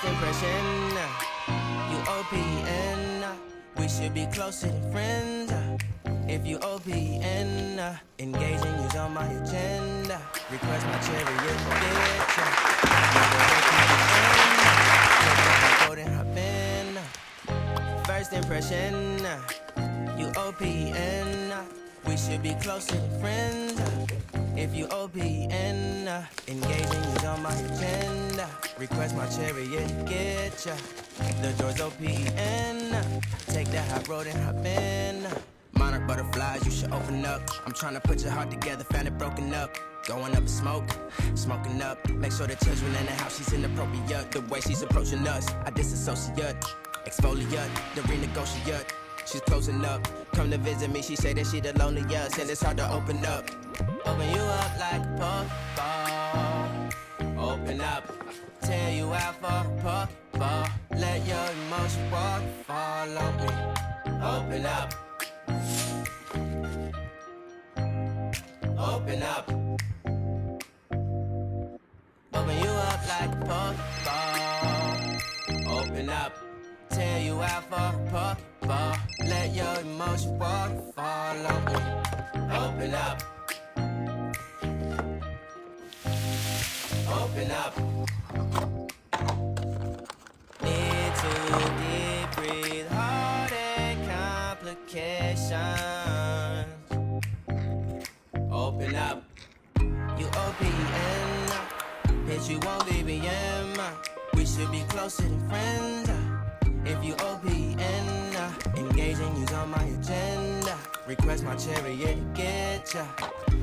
impression, you OPN. We should be closer than friends. If you OPN, engaging you's on my agenda. Request my chariot, bitch. First impression, you OPN. We should be closer than friends. If you OPN, engaging you's on my agenda. Request my chariot, get ya. The door's OPN. Take that hot road and hop in. Monarch butterflies, you should open up. I'm trying to put your heart together, found it broken up. Going up in smoke, smoking up. Make sure the children in the house, she's inappropriate. The way she's approaching us, I disassociate. Exfoliate, the renegotiate. She's closing up. Come to visit me, she say that she the loneliest, and it's hard to open up. Open you up like a puffball. Open up, tear you out for a puffball. Let your emotions waterfall on me. Open up. Open up. Open you up like a puffball. Open up. Tear you out for a puffball. Let your emotions waterfall on me. Open up. Open up. Need to deep breathe, heartache complications. Open up. You OPN. Bitch, you won't BBM. We should be closer than friends. If you OPN, engaging you's on my agenda. Request my chariot, get ya.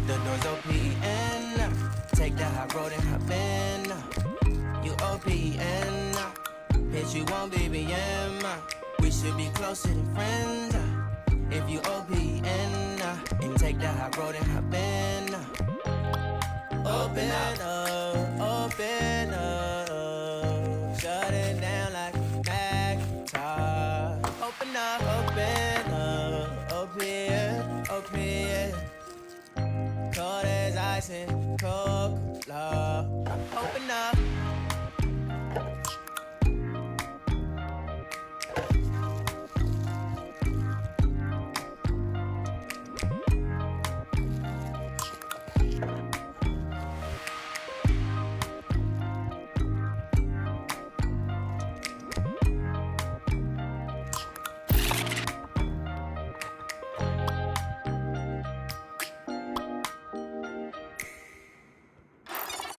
The door's OPN. Take that hot road and hop in. You OPN. Bitch, you won't BBM. We should be closer than friends. If you OPN, and take that hot road and hop in. Open up, open up. Shut it down like open up, open, open. Cold as ice and Coca-Cola.